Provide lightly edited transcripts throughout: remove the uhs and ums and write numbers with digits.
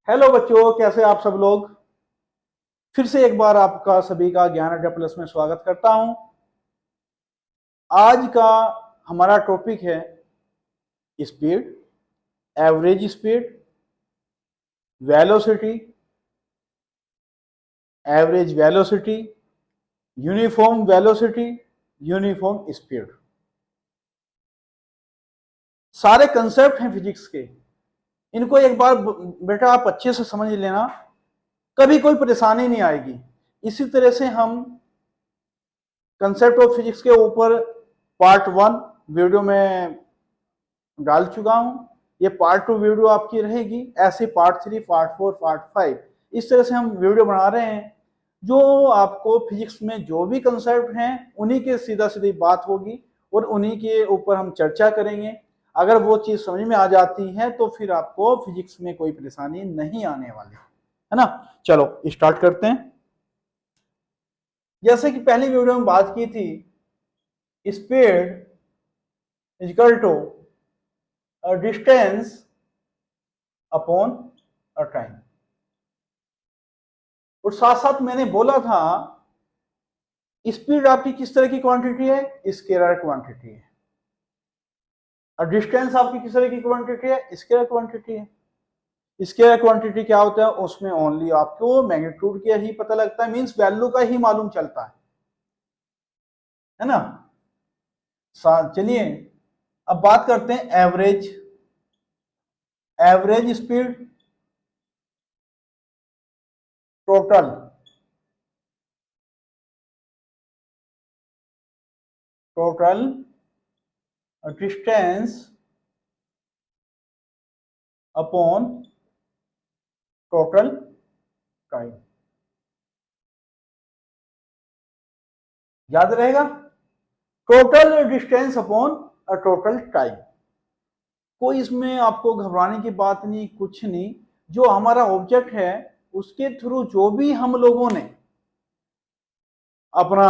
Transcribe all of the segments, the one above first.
Hello बच्चों, कैसे आप सब लोग। फिर से एक बार आपका सभी का ज्ञान अड्डा प्लस में स्वागत करता हूं। आज का हमारा टॉपिक है speed, average speed, velocity, average velocity, uniform velocity, uniform speed. सारे कंसेप्ट हैं फिजिक्स के। इनको एक बार बेटा आप अच्छे से समझ लेना, कभी कोई परेशानी नहीं आएगी। इसी तरह से हम कंसेप्ट ऑफ फिजिक्स के ऊपर पार्ट 1 वीडियो में डाल चुका हूं। ये पार्ट 2 वीडियो आपकी रहेगी, ऐसे पार्ट 3, पार्ट 4, पार्ट 5 इस तरह से हम वीडियो बना रहे हैं। जो आपको फिजिक्स में जो भी कंसेप्ट हैं उन्हीं के सीधा सीधी बात होगी और उन्हीं के ऊपर हम चर्चा करेंगे। अगर वो चीज समझ में आ जाती है तो फिर आपको फिजिक्स में कोई परेशानी नहीं आने वाली है ना। चलो स्टार्ट करते हैं। जैसे कि पहली वीडियो में बात की थी, speed equal to distance upon time. और साथ साथ मैंने बोला था स्पीड आपकी किस तरह की क्वांटिटी है, स्केलर क्वांटिटी है, और डिस्टेंस आपकी किस तरह की क्वांटिटी है, स्केलर क्वांटिटी है। स्केलर क्वांटिटी क्या होता है, उसमें ओनली आपको मैग्नीट्यूड का ही पता लगता है, मींस वैल्यू का ही मालूम चलता है ना। चलिए अब बात करते हैं average. Average speed total total distance upon total time. याद रहेगा, total distance upon total time. कोई इसमें आपको घबराने की बात नहीं, कुछ नहीं। जो हमारा ऑब्जेक्ट है उसके थ्रू जो भी हम लोगों ने अपना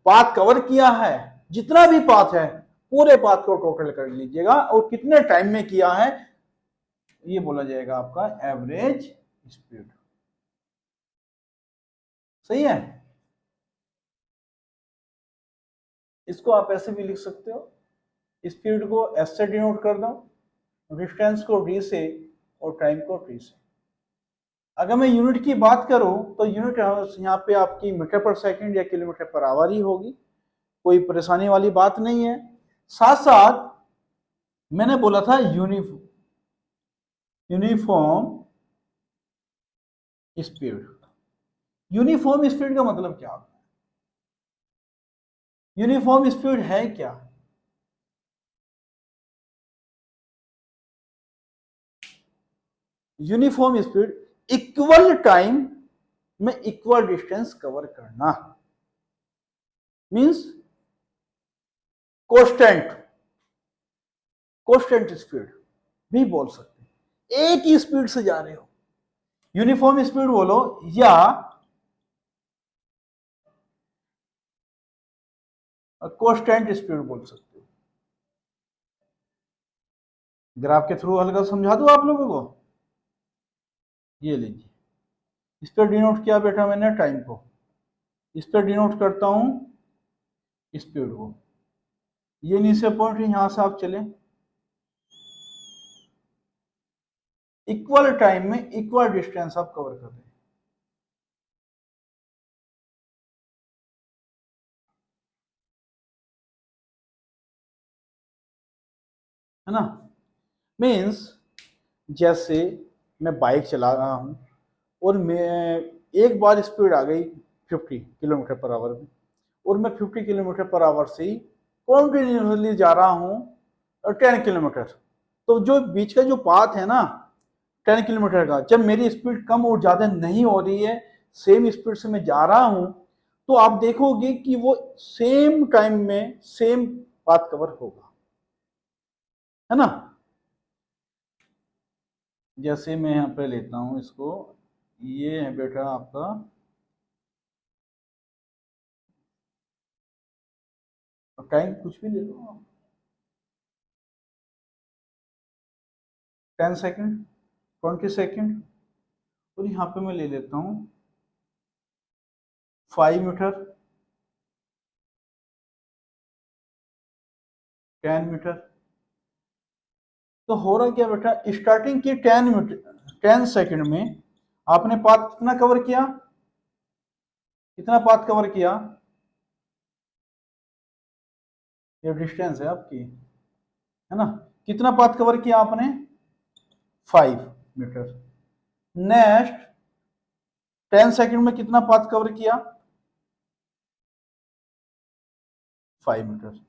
पाथ कवर किया है, जितना भी पाथ है पूरे पाथ को टोटल कर लीजिएगा और कितने टाइम में किया है ये बोला जाएगा आपका एवरेज स्पीड। सही है। इसको आप ऐसे भी लिख सकते हो, स्पीड को एस से डिनोट कर दो, डिस्टेंस को डी से और टाइम को टी से। अगर मैं यूनिट की बात करूं तो यूनिट यहाँ पे आपकी मीटर पर सेकंड या किलोमीटर पर आवर ही होगी, कोई परेशानी वाली बात नहीं है। साथ साथ मैंने बोला था यूनिफॉर्म स्पीड। यूनिफॉर्म स्पीड का मतलब क्या होता है, यूनिफॉर्म स्पीड है क्या। यूनिफॉर्म स्पीड इक्वल टाइम में इक्वल डिस्टेंस कवर करना, मींस कोस्टेंट कोस्टेंट स्पीड भी बोल सकते हैं। एक ही स्पीड से जा रहे हो, यूनिफॉर्म स्पीड बोलो या कोस्टेंट स्पीड बोल सकते हो। ग्राफ के थ्रू हल्का समझा दूं आप लोगों को। ये लीजिए, इस पर डिनोट किया बेटा मैंने टाइम को, इस पर डिनोट करता हूं स्पीड को। ये नीचे पॉइंट है, यहां से आप चले, इक्वल टाइम में इक्वल डिस्टेंस आप कवर कर रहे हैं। है ना। मीन्स जैसे मैं बाइक चला रहा हूं और मैं एक बार स्पीड आ गई 50 किलोमीटर पर आवर में, और मैं 50 किलोमीटर पर आवर से ही कॉन्टिन्यूसली जा रहा हूं 10 किलोमीटर। तो जो बीच का जो पाथ है ना 10 किलोमीटर का, जब मेरी स्पीड कम और ज़्यादा नहीं हो रही है, सेम स्पीड से मैं जा रहा हूं, तो आप देखोगे कि वो सेम टाइम में सेम पाथ कवर होगा, है ना। जैसे मैं यहाँ पे लेता हूँ इसको, ये है बेटा आपका टाइम, कुछ भी ले लो आप, 10 सेकेंड, 20 सेकेंड, और यहाँ पे मैं ले लेता हूँ 5 मीटर, 10 मीटर। तो हो रहा क्या बेटा, स्टार्टिंग की 10 मीटर 10 सेकेंड में आपने पाथ कितना कवर किया, कितना पाथ कवर किया, ये डिस्टेंस है आपकी, है ना, कितना पाथ कवर किया आपने, 5 मीटर। नेक्स्ट 10 सेकंड में कितना पाथ कवर किया, 5 मीटर।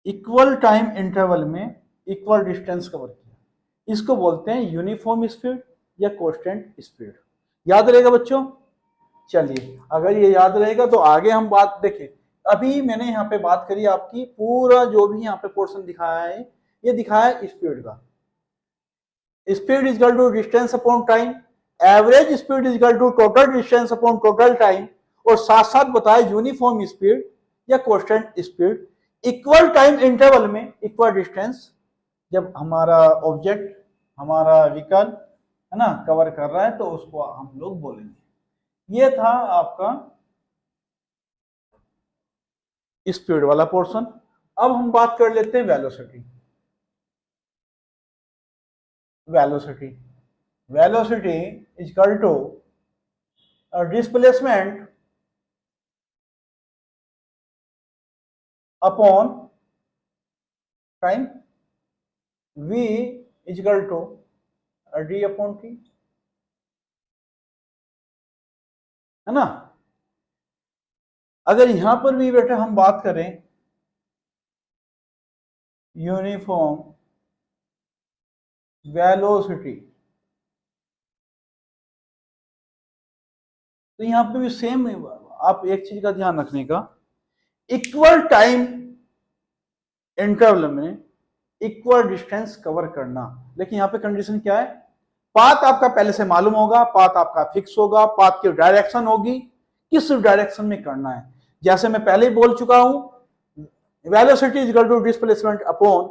इक्वल टाइम इंटरवल में इक्वल डिस्टेंस कवर किया, इसको बोलते हैं यूनिफॉर्म स्पीड या कांस्टेंट स्पीड। याद रहेगा बच्चों? चलिए, अगर ये याद रहेगा तो आगे हम बात देखें। अभी मैंने यहाँ पे बात करी आपकी, पूरा जो भी यहाँ पे पोर्शन दिखाया है ये दिखाया है स्पीड का। Speed is equal to distance upon time, average speed is equal to total distance upon total time, और साथ साथ बताया यूनिफॉर्म स्पीड या constant speed equal time interval में इक्वल डिस्टेंस, जब हमारा ऑब्जेक्ट हमारा व्हीकल है ना कवर कर रहा है तो उसको हम लोग बोलेंगे। ये था आपका स्पीड वाला पोर्शन। अब हम बात कर लेते हैं velocity. Velocity velocity is equal to displacement upon time, v is equal to D upon T, है ना। अगर यहां पर भी बेटा हम बात करें यूनिफॉर्म वेलोसिटी, तो यहां पे भी सेम, आप एक चीज का ध्यान रखने का, इक्वल टाइम इंटरवल में इक्वल डिस्टेंस कवर करना। लेकिन यहां पे कंडीशन क्या है, पाथ आपका पहले से मालूम होगा, पाथ आपका फिक्स होगा, पाथ की डायरेक्शन होगी, किस डायरेक्शन में करना है। जैसे मैं पहले ही बोल चुका हूं, velocity is equal to displacement upon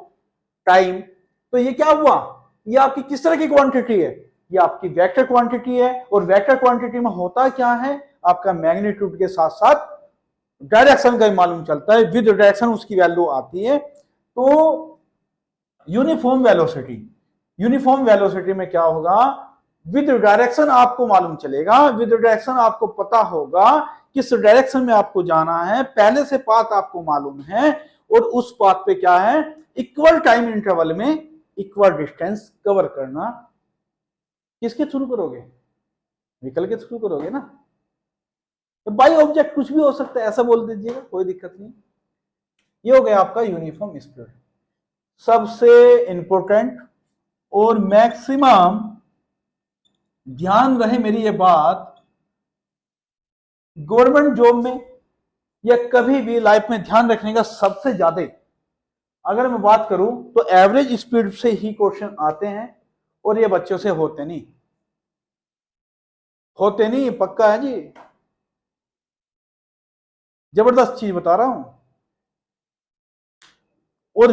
time. तो ये क्या हुआ, ये आपकी किस तरह की क्वांटिटी है, ये आपकी वेक्टर क्वांटिटी है, और वेक्टर क्वांटिटी में होता क्या है, आपका मैग्नीट्यूड के साथ साथ डायरेक्शन का ही मालूम चलता है, विद डायरेक्शन उसकी वैल्यू आती है। तो यूनिफॉर्म वेलोसिटी, यूनिफॉर्म वेलोसिटी में क्या होगा, विद डायरेक्शन आपको मालूम चलेगा, विद डायरेक्शन आपको पता होगा किस डायरेक्शन में आपको जाना है, पहले से पाथ आपको मालूम है, और उस पाथ पे क्या है, इक्वल टाइम इंटरवल में इक्वल डिस्टेंस कवर करना। किसके थ्रू करोगे, व्हीकल के थ्रू करोगे ना। तो बाई ऑब्जेक्ट कुछ भी हो सकता है, ऐसा बोल दीजिएगा, कोई दिक्कत नहीं। ये हो गया आपका यूनिफॉर्म स्पीड। सबसे इंपॉर्टेंट और मैक्सिमम ध्यान रहे मेरी ये बात, गवर्नमेंट जॉब में या कभी भी लाइफ में ध्यान रखने का, सबसे ज्यादा अगर मैं बात करूं तो एवरेज स्पीड से ही क्वेश्चन आते हैं, और ये बच्चों से होते नहीं, होते नहीं, पक्का है जी, जबरदस्त चीज बता रहा हूं। और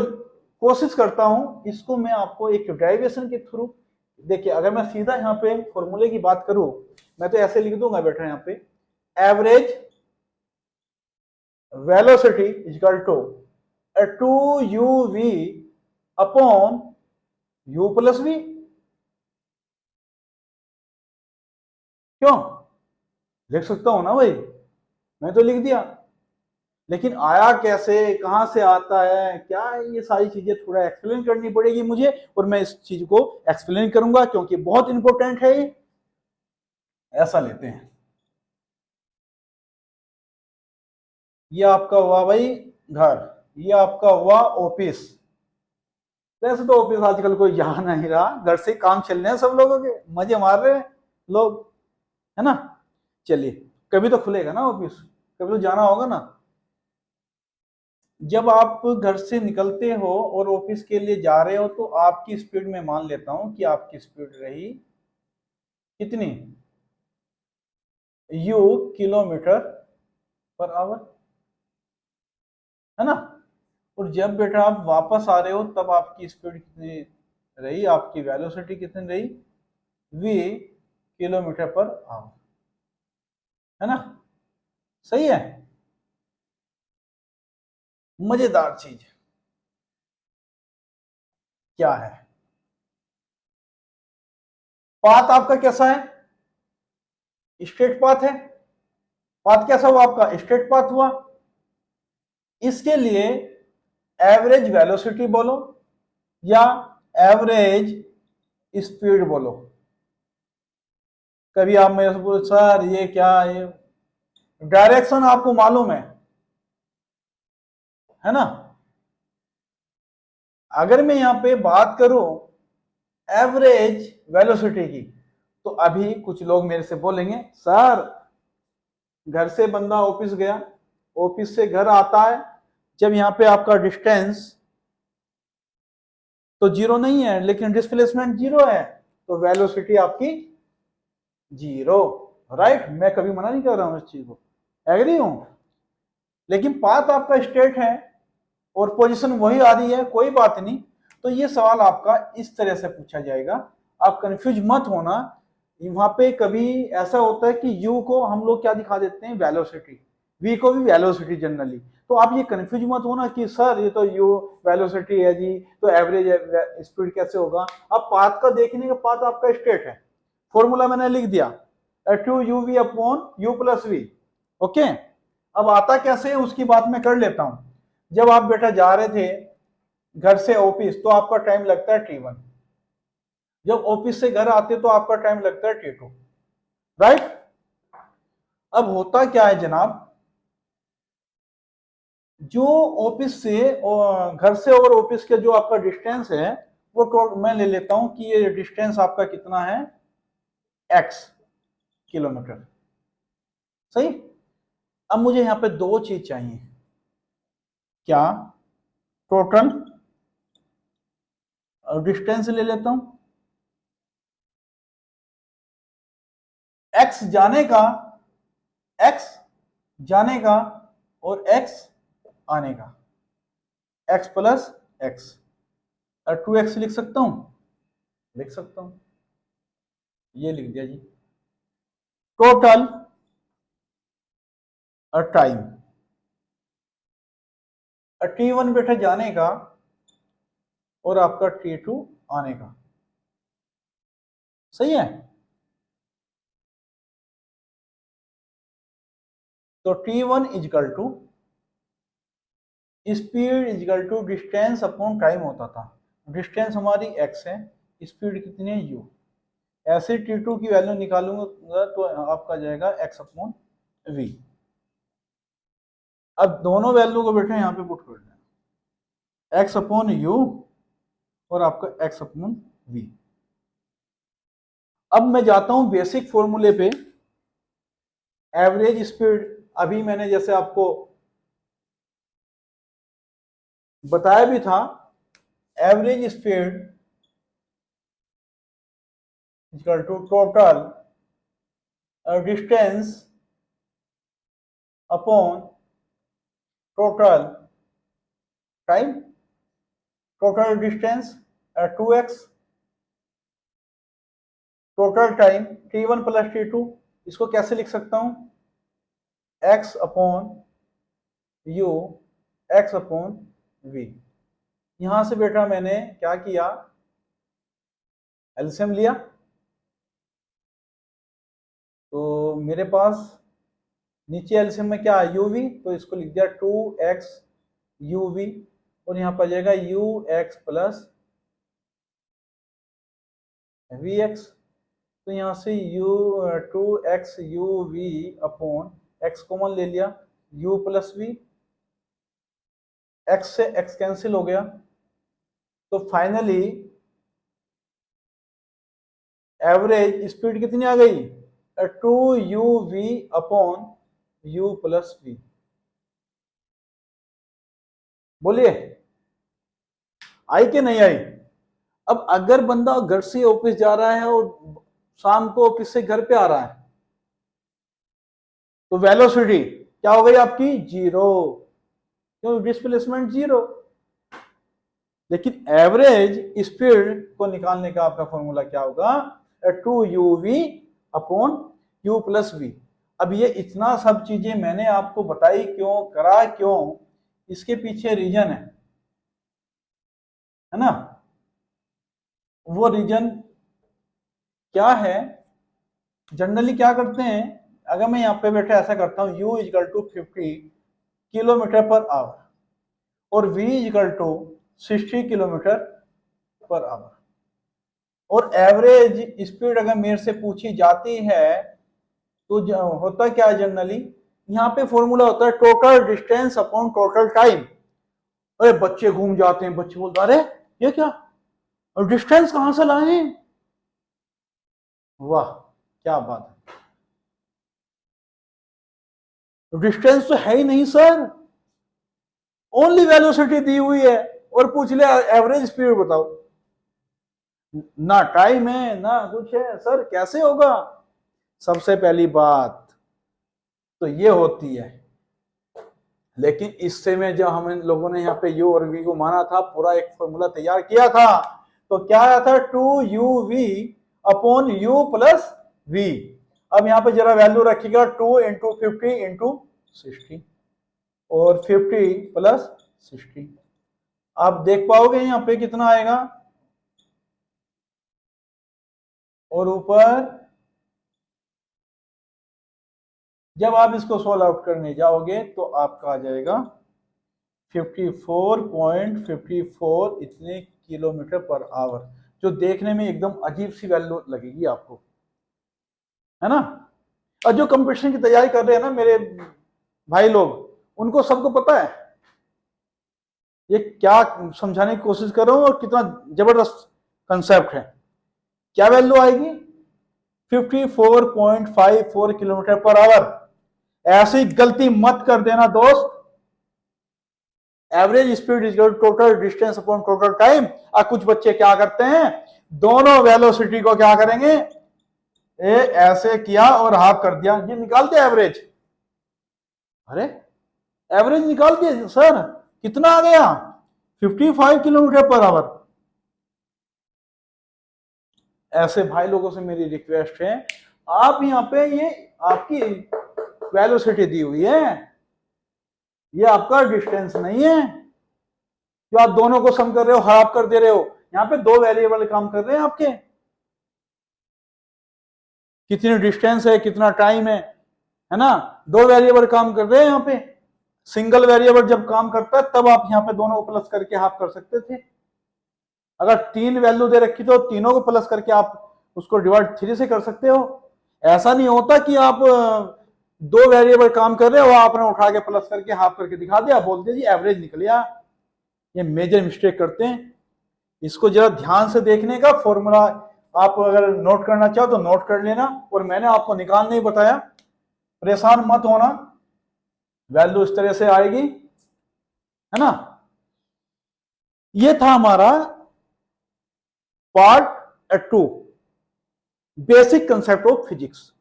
कोशिश करता हूं इसको मैं आपको एक डेरिवेशन के थ्रू, देखिए अगर मैं सीधा यहाँ पे फॉर्मूले की बात करूं, मैं तो ऐसे लिख दूंगा बेटा, यहाँ पे average velocity is equal to 2uv upon u plus v। क्यों, लिख सकता हूं ना भाई, मैं तो लिख दिया, लेकिन आया कैसे, कहां से आता है, क्या है, ये सारी चीजें थोड़ा एक्सप्लेन करनी पड़ेगी मुझे, और मैं इस चीज को एक्सप्लेन करूंगा क्योंकि बहुत इंपॉर्टेंट है। ऐसा लेते हैं, ये आपका हुआ भाई घर, ये आपका हुआ ऑफिस। वैसे तो ऑफिस आजकल कोई जा नहीं रहा, घर से काम चल रहे हैं सब लोगों के, मजे मार रहे हैं लोग, है ना। चलिए, कभी तो खुलेगा ना ऑफिस, कभी तो जाना होगा ना। जब आप घर से निकलते हो और ऑफिस के लिए जा रहे हो तो आपकी स्पीड में मान लेता हूं कि आपकी स्पीड रही कितनी, u किलोमीटर पर आवर, है ना। और जब बेटा आप वापस आ रहे हो तब आपकी स्पीड कितनी, रही आपकी वेलोसिटी कितनी रही, v किलोमीटर पर आवर, है ना, सही है। मजेदार चीज क्या है, पाथ आपका कैसा है, स्ट्रेट पाथ है, पाथ कैसा हुआ आपका, स्ट्रेट पाथ हुआ। इसके लिए एवरेज वेलोसिटी बोलो या एवरेज स्पीड बोलो। कभी आप मेरे से पूछो सर ये क्या, ये डायरेक्शन आपको मालूम है ना। अगर मैं यहां पे बात करूं एवरेज वेलोसिटी की, तो अभी कुछ लोग मेरे से बोलेंगे सर घर से बंदा ऑफिस गया, ऑफिस से घर आता है, जब यहाँ पे आपका डिस्टेंस तो जीरो नहीं है लेकिन डिस्प्लेसमेंट जीरो है, तो वेलोसिटी आपकी जीरो, राइट। मैं कभी मना नहीं कर रहा हूं इस चीज को, एग्री हूं। लेकिन पाथ आपका स्ट्रेट है और पोजीशन वही आ रही है, कोई बात नहीं। तो ये सवाल आपका इस तरह से पूछा जाएगा, आप कंफ्यूज मत होना। वहां पे कभी ऐसा होता है कि u को हम लोग क्या दिखा देते हैं, वेलोसिटी, v को भी वेलोसिटी जनरली। तो आप ये कंफ्यूज मत होना कि सर ये तो u वेलोसिटी है जी, तो एवरेज स्पीड कैसे होगा। अब पाथ का देखने का, पाथ आपका स्ट्रेट है, फॉर्मूला मैंने लिख दिया 2uv upon u plus v, okay. अब आता कैसे है उसकी बात मैं कर लेता हूं। जब आप बेटा जा रहे थे घर से ऑफिस तो आपका टाइम लगता है t1, जब ऑफिस से घर आते तो आपका टाइम लगता है t2, राइट। अब होता क्या है जनाब, जो ऑफिस से और घर से और ऑफिस के जो आपका डिस्टेंस है वो मैं ले लेता हूं कि ये डिस्टेंस आपका कितना है, x किलोमीटर, सही। अब मुझे यहां पे दो चीज चाहिए, क्या, टोटल डिस्टेंस ले लेता हूं, x जाने का, x जाने का और x आने का, x प्लस एक्स, 2x लिख सकता हूं, लिख सकता हूं, ये लिख दिया जी। टोटल टाइम t1 बेटा जाने का और आपका t2 आने का, सही है। तो t1 is equal to speed is equal to distance upon time होता था। डिस्टेंस हमारी x है, स्पीड कितनी है u, ऐसे t2 की वैल्यू निकालूंगा तो आपका जाएगा x अपॉन v। अब दोनों वैल्यू को बेटा यहाँ पे पुट कर देना, x अपॉन u और आपका x अपॉन v। अब मैं जाता हूं बेसिक फॉर्मूले पे, एवरेज स्पीड अभी मैंने जैसे आपको बताया भी था, average speed equal to total distance upon total time, total distance 2x, total time t1 plus t2, इसको कैसे लिख सकता हूं, x upon u, x upon v। यहां से बेटा मैंने क्या किया, एलसीएम लिया, तो मेरे पास नीचे एलसीएम में क्या है uv, तो इसको लिख दिया 2x uv, और यहां पर जाएगा ux प्लस vx। तो यहां से two X U V upon X common ले लिया, u प्लस वी, x से x कैंसिल हो गया, तो फाइनली एवरेज स्पीड कितनी आ गई, 2uv upon u plus we. बोलिए आई कि नहीं आई। अब अगर बंदा घर से ऑफिस जा रहा है और शाम को ऑफिस से घर पे आ रहा है, तो वेलोसिटी क्या हो गई आपकी, जीरो, क्यों, डिस्प्लेसमेंट जीरो। लेकिन एवरेज स्पीड को निकालने का आपका फॉर्मूला क्या होगा, 2uv upon u plus we. अब ये इतना सब चीजें मैंने आपको बताई क्यों, करा क्यों, इसके पीछे रीजन है ना। वो रीजन क्या है, जनरली क्या करते हैं, अगर मैं यहाँ पे बैठे ऐसा करता हूँ u is equal to 50 kilometre per hour और v is equal to 60 kilometre per hour, और एवरेज स्पीड अगर मेरे से पूछी जाती है तो होता क्या है जनरली, यहाँ पे फॉर्मूला होता है total distance upon total time. अरे बच्चे घूम जाते हैं, बच्चे बोलते अरे ये क्या, और डिस्टेंस कहां से लाए, वाह क्या बात है, डिस्टेंस तो है ही नहीं सर, ओनली वेलोसिटी दी हुई है और पूछ ले एवरेज स्पीड बताओ, ना टाइम है ना कुछ है, सर कैसे होगा। सबसे पहली बात तो ये होती है, लेकिन इससे में जब हम लोगों ने यहाँ पे यू और वी को माना था, पूरा एक फॉर्मूला तैयार किया था, तो क्या आया था 2uv upon u plus we. अब यहाँ पे जरा वैल्यू रखिएगा 2 इंटू 50 इंटू 60 और 50 प्लस 60, आप देख पाओगे यहाँ पे कितना आएगा, और ऊपर जब आप इसको सॉल्व आउट करने जाओगे तो आपका आ जाएगा 54.54 इतने किलोमीटर पर आवर, जो देखने में एकदम अजीब सी वैल्यू लगेगी आपको, है ना। और जो कंपटीशन की तैयारी कर रहे हैं ना मेरे भाई लोग, उनको सबको पता है ये क्या समझाने की कोशिश कर रहा हूं और कितना जबरदस्त कंसेप्ट है। क्या वैल्यू आएगी, 54.54 किलोमीटर पर आवर। ऐसी गलती मत कर देना दोस्त, average speed is total distance upon total time. और कुछ बच्चे क्या करते हैं, दोनों वेलोसिटी को क्या करेंगे, ऐसे किया और हाफ कर दिया, ये निकालते एवरेज। अरे एवरेज निकाल दिया सर, कितना आ गया, 55 किलोमीटर पर आवर। ऐसे भाई लोगों से मेरी रिक्वेस्ट है, आप यहाँ पे ये आपकी वेलोसिटी दी हुई है, ये आपका डिस्टेंस नहीं है जो आप दोनों को सम कर रहे हो, हाफ कर दे रहे हो। यहाँ पे दो वेरिएबल काम कर रहे हैं आपके, कितनी डिस्टेंस है कितना टाइम है ना, दो वेरिएबल काम कर रहे हैं यहाँ पे। सिंगल वेरिएबल जब काम करता है तब आप यहाँ पे दोनों को प्लस करके हाफ कर सकते थे, अगर तीन वैल्यू दे रखी तो तीनों को प्लस करके आप उसको डिवाइड 3 से कर सकते हो। ऐसा नहीं होता कि आप दो वेरिएबल काम कर रहे हो, आपने उठा के प्लस करके हाफ करके दिखा दिया, बोल दिया जी एवरेज निकल गया। ये मेजर मिस्टेक करते हैं, इसको जरा ध्यान से देखने का। फॉर्मूला आप अगर नोट करना चाहो तो नोट कर लेना, और मैंने आपको निकाल नहीं बताया, परेशान मत होना, वैल्यू इस तरह से आएगी, है ना। ये था हमारा part 2, basic concept of physics,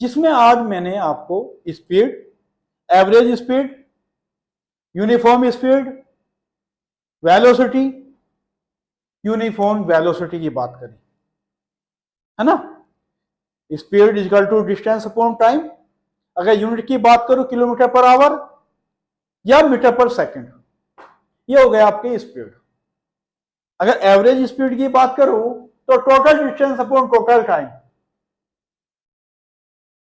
जिसमें आज मैंने आपको speed, average speed, uniform speed, velocity, uniform velocity की बात करी, है ना। Speed is equal to distance upon time, अगर यूनिट की बात करूं किलोमीटर पर आवर या मीटर पर सेकंड, ये हो गया आपकी स्पीड। अगर एवरेज स्पीड की बात करूं तो total distance upon total time.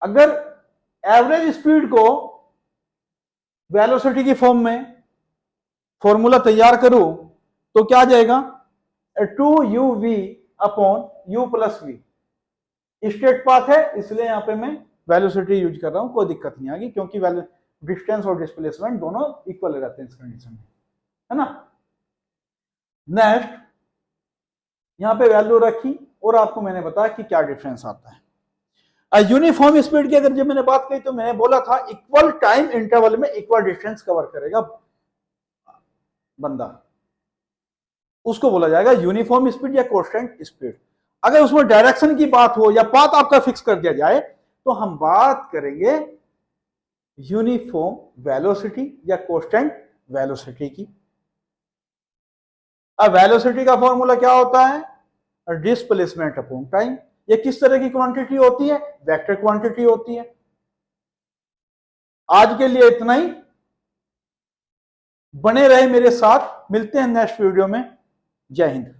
अगर एवरेज स्पीड को वेलोसिटी की फॉर्म में फॉर्मूला तैयार करूं तो क्या आ जाएगा, 2uv upon u plus V. Straight path है इसलिए यहां पे मैं वेलोसिटी यूज कर रहा हूं, कोई दिक्कत नहीं आएगी, क्योंकि डिस्टेंस और डिस्प्लेसमेंट दोनों इक्वल रहते हैं इस कंडीशन में, है ना। नेक्स्ट यहां पे वैल्यू रखी और आपको मैंने बताया कि क्या डिफरेंस आता है। यूनिफॉर्म स्पीड की अगर जब मैंने बात की तो मैंने बोला था इक्वल टाइम इंटरवल में इक्वल डिस्टेंस कवर करेगा बंदा, उसको बोला जाएगा यूनिफॉर्म स्पीड या कांस्टेंट स्पीड। अगर उसमें डायरेक्शन की बात हो या पाथ आपका फिक्स कर दिया जाए तो हम बात करेंगे यूनिफॉर्म वेलोसिटी या कांस्टेंट वेलोसिटी की। अब वेलोसिटी का फॉर्मूला क्या होता है, डिस्प्लेसमेंट अपॉन टाइम। ये किस तरह की क्वांटिटी होती है, वेक्टर क्वांटिटी होती है। आज के लिए इतना ही, बने रहे मेरे साथ, मिलते हैं नेक्स्ट वीडियो में। जय हिंद।